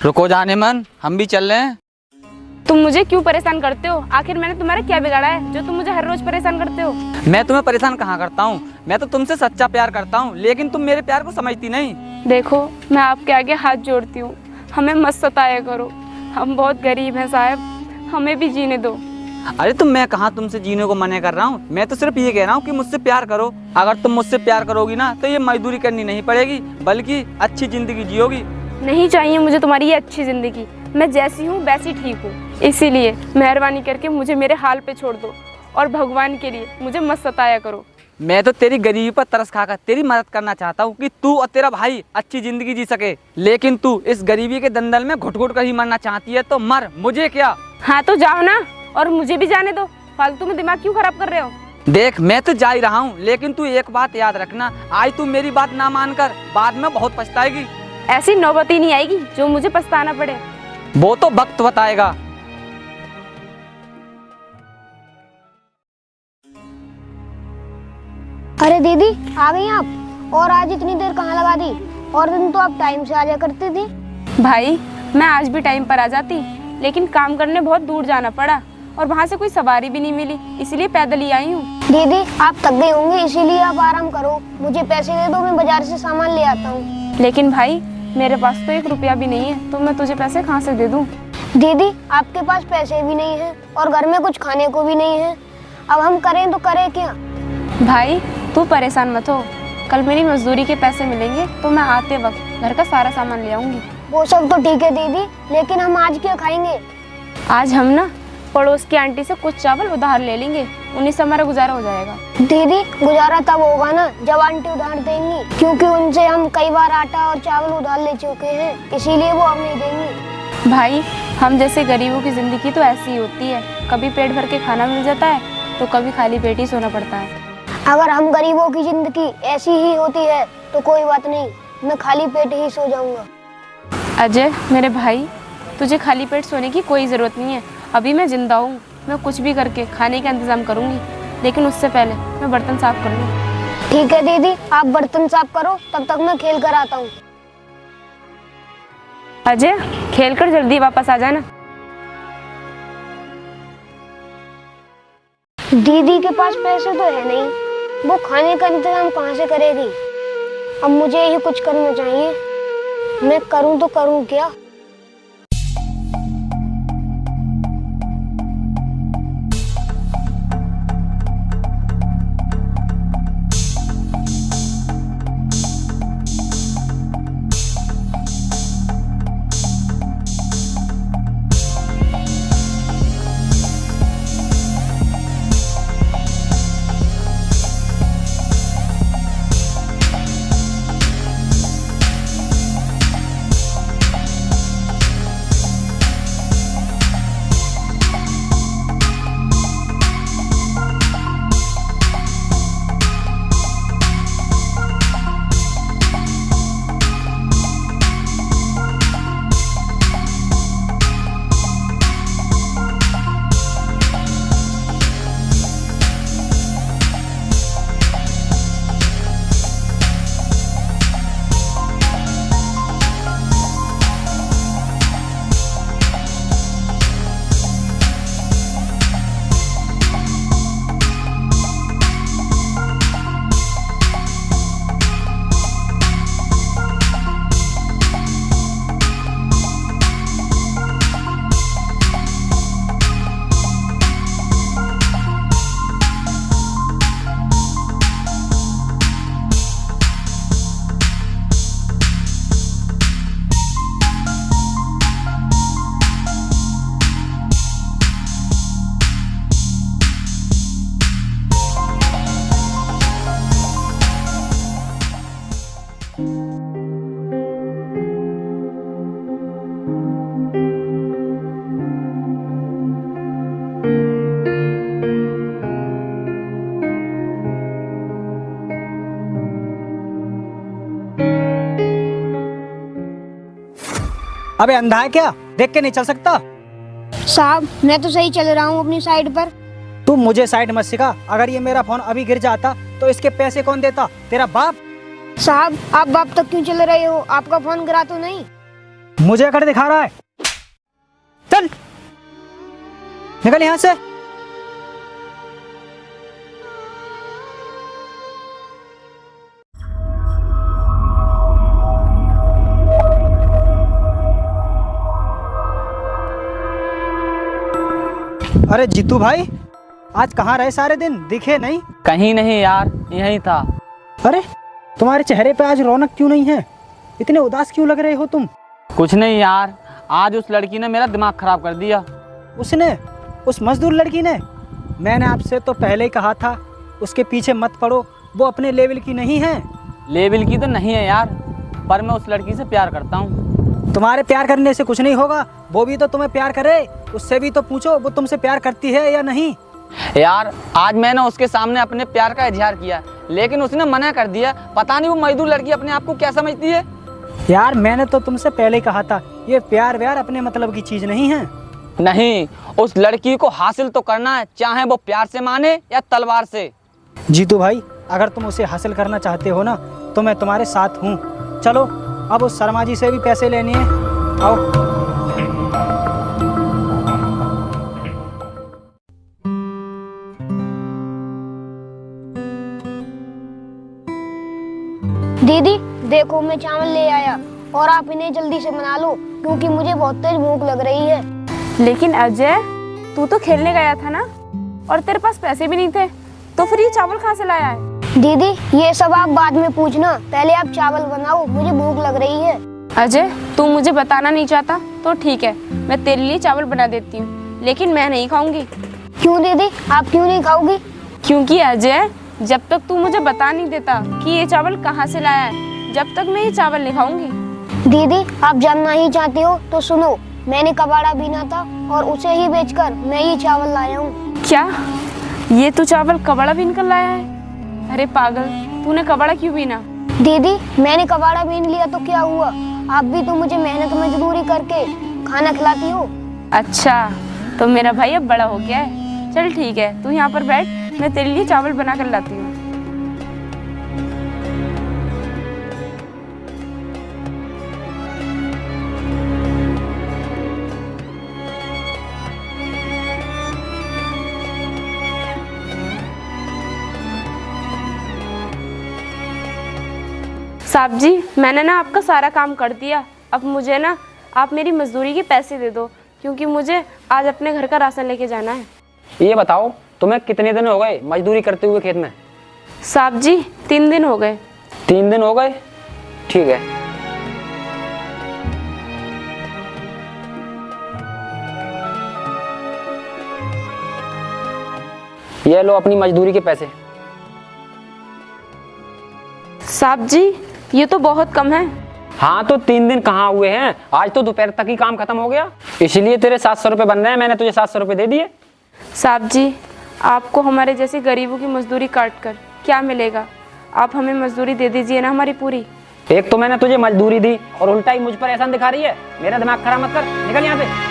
रुको जाने मन, हम भी चल रहे हैं। तुम मुझे क्यों परेशान करते हो? आखिर मैंने तुम्हारा क्या बिगाड़ा है जो तुम मुझे हर रोज परेशान करते हो? मैं तुम्हें परेशान कहाँ करता हूँ? मैं तो तुमसे सच्चा प्यार करता हूँ, लेकिन तुम मेरे प्यार को समझती नहीं। देखो, मैं आपके आगे हाथ जोड़ती हूँ, हमें मत सताया करो। हम बहुत गरीब हैं साहब, हमें भी जीने दो। अरे मैं कहाँ तुमसे जीने को मना कर रहा हूँ। मैं तो सिर्फ ये कह रहा हूँ कि मुझसे प्यार करो। अगर तुम मुझसे प्यार करोगी ना तो ये मजदूरी करनी नहीं पड़ेगी, बल्कि अच्छी जिंदगी जियोगी। नहीं चाहिए मुझे तुम्हारी ये अच्छी जिंदगी। मैं जैसी हूँ वैसी ठीक हूँ, इसीलिए मेहरबानी करके मुझे मेरे हाल पे छोड़ दो और भगवान के लिए मुझे मत सताया करो। मैं तो तेरी गरीबी पर तरस खाकर तेरी मदद करना चाहता हूँ कि तू और तेरा भाई अच्छी जिंदगी जी सके, लेकिन तू इस गरीबी के दंदल में घुट घुट कर ही मरना चाहती है तो मर, मुझे क्या। हाँ तो जाओ ना, और मुझे भी जाने दो। फालतू में दिमाग क्यों खराब कर रहे हो? देख, मैं तो जा ही रहा हूँ, लेकिन तू एक बात याद रखना, आज तू मेरी बात ना मानकर बाद में बहुत पछताएगी। ऐसी नौबत ही नहीं आएगी जो मुझे पछताना पड़े। वो तो वक्त बताएगा। अरे दीदी, आ गई आप? और आज इतनी देर कहाँ लगा दी? और दिन तो आप टाइम से आ जा करती थी। भाई, मैं आज भी टाइम पर आ जाती, लेकिन काम करने बहुत दूर जाना पड़ा और वहाँ से कोई सवारी भी नहीं मिली, इसलिए पैदल ही आई हूँ। दीदी, आप थक गई होंगी, इसीलिए आप आराम करो। मुझे पैसे दे दो, मैं बाजार से सामान ले आता हूँ। लेकिन भाई, मेरे पास तो 1 रुपया भी नहीं है, तो मैं तुझे पैसे कहाँ से दे दूँ? दीदी, आपके पास पैसे भी नहीं है और घर में कुछ खाने को भी नहीं है। अब हम करें तो करें क्या? भाई, तू परेशान मत हो। कल मेरी मजदूरी के पैसे मिलेंगे तो मैं आते वक्त घर का सारा सामान ले आऊंगी। वो सब तो ठीक है दीदी, लेकिन हम आज क्या खाएंगे? आज हम ना पड़ोस की आंटी से कुछ चावल उधार ले लेंगे, उन्हीं से हमारा गुजारा हो जाएगा। दीदी, गुजारा तब होगा ना जब आंटी उधार देंगी, क्योंकि उनसे हम कई बार आटा और चावल उधार ले चुके हैं, इसीलिए वो हमें देंगी। भाई, हम जैसे गरीबों की जिंदगी तो ऐसी ही होती है, कभी पेट भर के खाना मिल जाता है तो कभी खाली पेट ही सोना पड़ता है। अगर हम गरीबों की जिंदगी ऐसी ही होती है तो कोई बात नहीं, मैं खाली पेट ही सो जाऊंगा। अजय, मेरे भाई, तुझे खाली पेट सोने की कोई ज़रूरत नहीं है। अभी मैं जिंदा हूँ, मैं कुछ भी करके खाने का इंतज़ाम करूँगी, लेकिन उससे पहले मैं बर्तन साफ कर लूँ। ठीक है दीदी, आप बर्तन साफ करो, तब तक मैं खेल कर आता हूँ। अजय, खेल कर जल्दी वापस आ जाना। दीदी के पास पैसे तो है नहीं, वो खाने का इंतजाम कहाँ से करेगी? अब मुझे ही कुछ करना चाहिए। मैं करूँ तो करूँ क्या? अबे अंधा है क्या? देख के नहीं चल सकता? साहब, मैं तो सही चल रहा हूँ अपनी साइड पर। तू मुझे साइड मत सिखा। अगर ये मेरा फोन अभी गिर जाता तो इसके पैसे कौन देता? तेरा बाप। साहब, आप बाप तक क्यों चल रहे हो? आपका फोन गिरा तो नहीं? मुझे कर दिखा रहा है? चल निकल यहाँ से। अरे जीतू भाई, आज कहाँ रहे सारे दिन? दिखे नहीं। कहीं नहीं यार, यहीं था। अरे तुम्हारे चेहरे पे आज रौनक क्यों नहीं है? इतने उदास क्यों लग रहे हो तुम? कुछ नहीं यार, आज उस लड़की ने मेरा दिमाग खराब कर दिया। उसने? उस मजदूर लड़की ने? मैंने आपसे तो पहले ही कहा था उसके पीछे मत पड़ो, वो अपने लेवल की नहीं है। लेवल की तो नहीं है यार, पर मैं उस लड़की से प्यार करता हूँ। तुम्हारे प्यार करने से कुछ नहीं होगा, वो भी तो तुम्हें प्यार करे। उससे भी तो पूछो वो तुमसे प्यार करती है या नहीं। यार आज मैंने उसके सामने अपने प्यार का इजहार किया, लेकिन उसने मना कर दिया। पता नहीं वो मजदूर लड़की अपने आप को क्या समझती है। यार मैंने तो तुमसे पहले ही कहा था, ये प्यार व्यार अपने मतलब की चीज नहीं है। नहीं, उस लड़की को हासिल तो करना है, चाहे वो प्यार से माने या तलवार से। जीतू भाई, अगर तुम उसे हासिल करना चाहते हो ना, तो मैं तुम्हारे साथ हूँ। चलो अब उस शर्मा जी से भी पैसे लेने हैं, आओ। दीदी देखो, मैं चावल ले आया और आप इन्हें जल्दी से बना लो, क्योंकि मुझे बहुत तेज भूख लग रही है। लेकिन अजय, तू तो खेलने गया था ना, और तेरे पास पैसे भी नहीं थे, तो फिर ये चावल कहाँ से लाया है? दीदी ये सब आप बाद में पूछना, पहले आप चावल बनाओ, मुझे भूख लग रही है। अजय, तू मुझे बताना नहीं चाहता तो ठीक है, मैं तेरे लिए चावल बना देती हूँ, लेकिन मैं नहीं खाऊंगी। क्यों दीदी, आप क्यों नहीं खाओगी? क्योंकि अजय, जब तक तू मुझे बता नहीं देता कि ये चावल कहाँ से लाया है, जब तक मैं ये चावल नहीं खाऊंगी। दीदी आप जानना ही चाहती हो तो सुनो, मैंने कबाड़ा बीना था और उसे ही बेचकर मैं ये चावल लाया हूँ। क्या? ये तू चावल कबाड़ा बीन कर लाया है? अरे पागल, तूने कबाड़ा क्यों बीना? दीदी मैंने कबाड़ा बीन लिया तो क्या हुआ, आप भी तो मुझे मेहनत मजदूरी करके खाना खिलाती हो। अच्छा, तो मेरा भाई अब बड़ा हो गया है। चल ठीक है, तू यहाँ पर बैठ, मैं तेरे लिए चावल बना कर लाती हूँ। साहब जी, मैंने ना आपका सारा काम कर दिया। अब मुझे ना आप मेरी मजदूरी के पैसे दे दो, क्योंकि मुझे आज अपने घर का राशन लेके जाना है। ये बताओ, तुम्हें कितने दिन हो गए मजदूरी करते हुए खेत में? साहब जी 3 दिन हो गए। 3 दिन हो गए? ठीक है। ये लो अपनी मजदूरी के पैसे। साहब जी ये तो बहुत कम है। हाँ तो 3 दिन कहाँ हुए हैं, आज तो दोपहर तक ही काम खत्म हो गया, इसलिए तेरे 700 रुपये बन रहे हैं। मैंने तुझे 700 रुपये दे दिए। साहब जी, आपको हमारे जैसे गरीबों की मजदूरी काट कर क्या मिलेगा? आप हमें मजदूरी दे दीजिए ना हमारी पूरी। एक तो मैंने तुझे मजदूरी दी और उल्टा ही मुझ पर एहसान दिखा रही है। मेरा दिमाग खराब मत कर, निकल यहाँ से।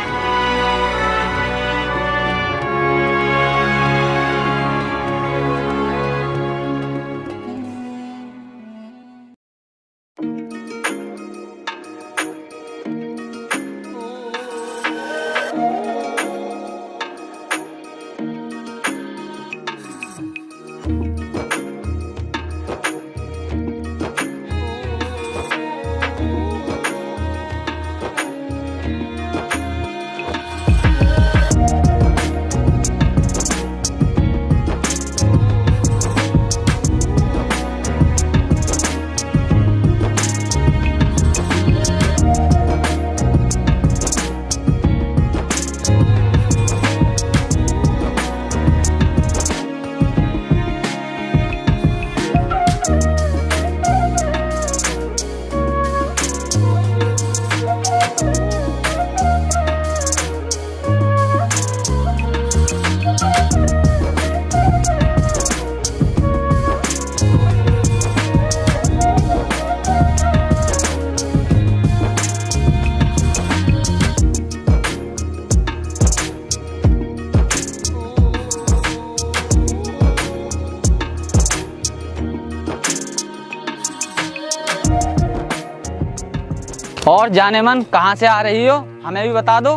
और जाने मन कहाँ से आ रही हो, हमें भी बता दो।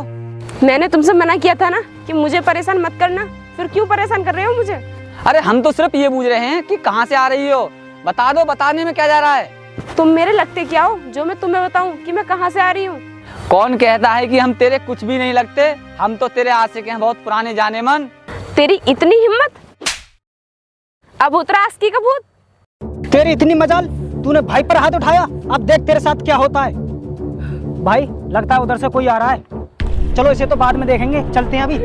मैंने तुमसे मना किया था ना कि मुझे परेशान मत करना, फिर क्यों परेशान कर रहे हो मुझे? अरे हम तो सिर्फ ये पूछ रहे हैं कि कहाँ से आ रही हो, बता दो, बताने में क्या जा रहा है। तुम मेरे लगते क्या हो जो मैं तुम्हें बताऊं कि मैं कहाँ से आ रही हूँ? कौन कहता है कि हम तेरे कुछ भी नहीं लगते, हम तो तेरे आशिक हैं, बहुत पुराने जाने मन। तेरी इतनी हिम्मत, अब उतरा आस्की का भूत। तेरी इतनी मजाल, तूने भाई पर हाथ उठाया, अब देख तेरे साथ क्या होता है। भाई लगता है उधर से कोई आ रहा है, चलो इसे तो बाद में देखेंगे, चलते हैं अभी।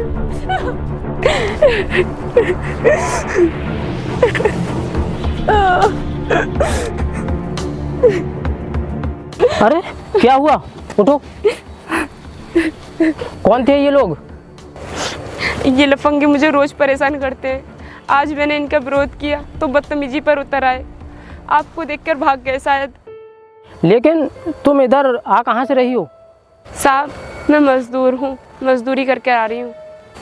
अरे क्या हुआ, उठो। कौन थे ये लोग? ये लफंगे मुझे रोज परेशान करते हैं। आज मैंने इनका विरोध किया तो बदतमीजी पर उतर आए, आपको देखकर भाग गए शायद। लेकिन तुम इधर आ कहाँ से रही हो? साहब मैं मजदूर हूँ, मजदूरी करके आ रही हूँ।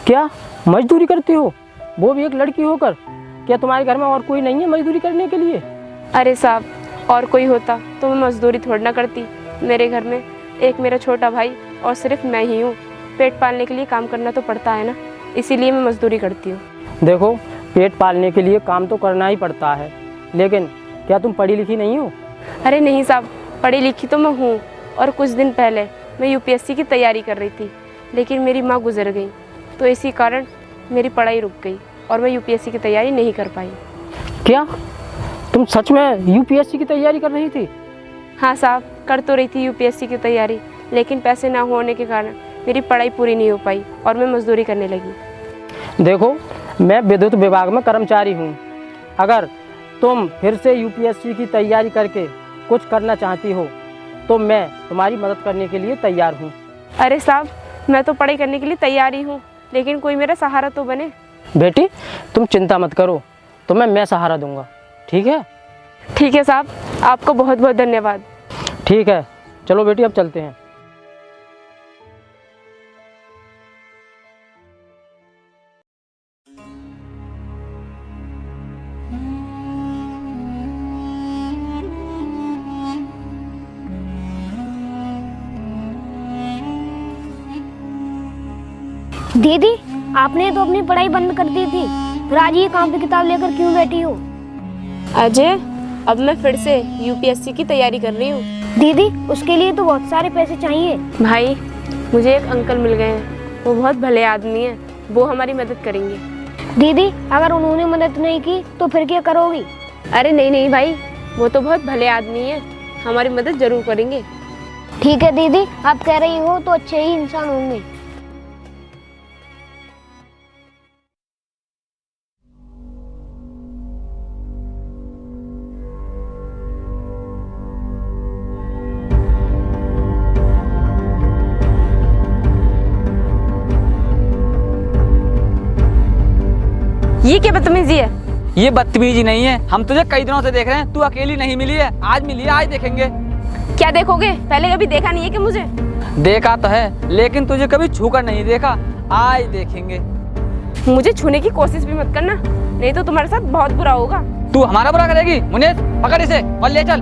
क्या मजदूरी करती हो, वो भी एक लड़की होकर? क्या तुम्हारे घर में और कोई नहीं है मजदूरी करने के लिए? अरे साहब, और कोई होता तो मैं मजदूरी थोड़ी ना करती। मेरे घर में एक मेरा छोटा भाई और सिर्फ मैं ही हूँ। पेट पालने के लिए काम करना तो पड़ता है ना, इसीलिए मैं मजदूरी करती हूँ। देखो, पेट पालने के लिए काम तो करना ही पड़ता है, लेकिन क्या तुम पढ़ी लिखी नहीं हो? अरे नहीं साहब, पढ़ी लिखी तो मैं हूँ, और कुछ दिन पहले मैं यूपीएससी की तैयारी कर रही थी, लेकिन मेरी माँ गुजर गई, तो इसी कारण मेरी पढ़ाई रुक गई और मैं यूपीएससी की तैयारी नहीं कर पाई। क्या तुम सच में यूपीएससी की तैयारी कर रही थी? हाँ साहब, कर तो रही थी यूपीएससी की तैयारी, लेकिन पैसे ना होने के कारण मेरी पढ़ाई पूरी नहीं हो पाई और मैं मजदूरी करने लगी। देखो, मैं विद्युत विभाग में कर्मचारी हूँ। अगर तुम फिर से यूपीएससी की तैयारी करके कुछ करना चाहती हो तो मैं तुम्हारी मदद करने के लिए तैयार हूँ। अरे साहब, मैं तो पढ़ाई करने के लिए तैयार ही हूँ, लेकिन कोई मेरा सहारा तो बने। बेटी, तुम चिंता मत करो, तुम्हें मैं सहारा दूंगा, ठीक है? ठीक है साहब, आपको बहुत बहुत धन्यवाद। ठीक है, चलो बेटी अब चलते हैं। दीदी, आपने तो अपनी पढ़ाई बंद कर दी थी, फिर आज ये कॉपी किताब लेकर क्यों बैठी हो? अजय, अब मैं फिर से यूपीएससी की तैयारी कर रही हूँ। दीदी, उसके लिए तो बहुत सारे पैसे चाहिए। भाई, मुझे एक अंकल मिल गए हैं, वो बहुत भले आदमी हैं, वो हमारी मदद करेंगे। दीदी, अगर उन्होंने मदद नहीं की तो फिर क्या करोगी? अरे नहीं नहीं भाई, वो तो बहुत भले आदमी हैं, हमारी मदद जरूर करेंगे। ठीक है दीदी, आप कह रही हो तो अच्छे ही इंसान होंगे। ये क्या बदतमीजी है? ये बदतमीजी नहीं है, हम तुझे कई दिनों से देख रहे हैं, तू अकेली नहीं मिली है, आज मिली है, आज देखेंगे। क्या देखोगे? पहले कभी देखा नहीं है कि मुझे? देखा तो है, लेकिन तुझे कभी छूकर नहीं देखा, आज देखेंगे। मुझे छूने की कोशिश भी मत करना, नहीं तो तुम्हारे साथ बहुत बुरा होगा। तू हमारा बुरा करेगी? मुनीस, पकड़ इसे और ले चल।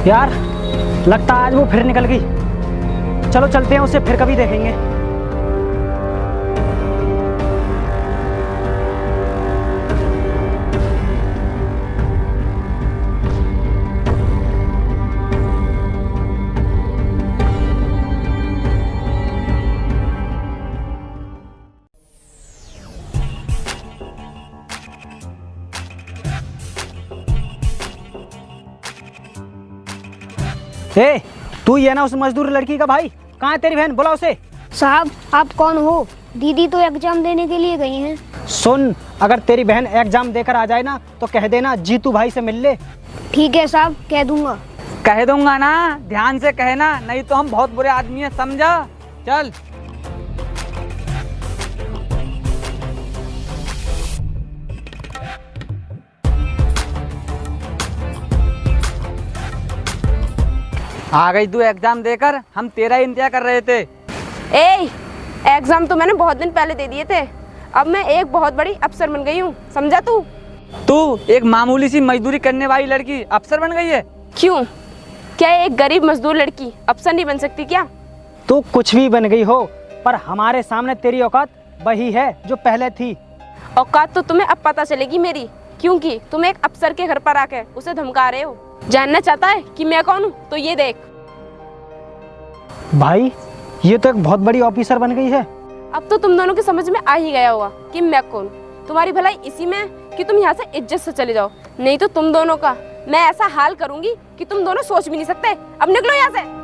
यार, लगता है आज वो फिर निकल गई। चलो चलते हैं, उसे फिर कभी देखेंगे। ए, तू ये ना उस मजदूर लड़की का भाई? कहाँ है तेरी बहन? बुला उसे। साहब, आप कौन हो? दीदी तो एग्जाम देने के लिए गई हैं। सुन, अगर तेरी बहन एग्जाम देकर आ जाए ना तो कह देना जीतू भाई से मिल ले। ठीक है साहब, कह दूंगा। कह दूंगा ना, ध्यान से कहना, नहीं तो हम बहुत बुरे आदमी हैं, समझा। चल। आ गई तू एग्जाम देकर, हम तेरा ही इंतजार कर रहे थे। एग्जाम तो मैंने बहुत दिन पहले दे दिए थे। अब मैं एक बहुत बड़ी अफसर बन गई हूँ, समझा तू? तू एक मामूली सी मजदूरी करने वाली लड़की अफसर बन गई है? क्यों, क्या एक गरीब मजदूर लड़की अफसर नहीं बन सकती क्या? तू कुछ भी बन गई हो, पर हमारे सामने तेरी औकात वही है जो पहले थी। औकात तो तुम्हें अब पता चलेगी मेरी, क्योंकि तुम एक अफसर के घर पर आकर उसे धमका रहे हो। जानना चाहता है कि मैं कौन हूँ? तो ये देख। भाई ये तो एक बहुत बड़ी ऑफिसर बन गई है। अब तो तुम दोनों के समझ में आ ही गया होगा कि मैं कौन। तुम्हारी भलाई इसी में है कि तुम यहाँ से इज्जत से चले जाओ, नहीं तो तुम दोनों का मैं ऐसा हाल करूंगी कि तुम दोनों सोच भी नहीं सकते। अब निकलो यहाँ से।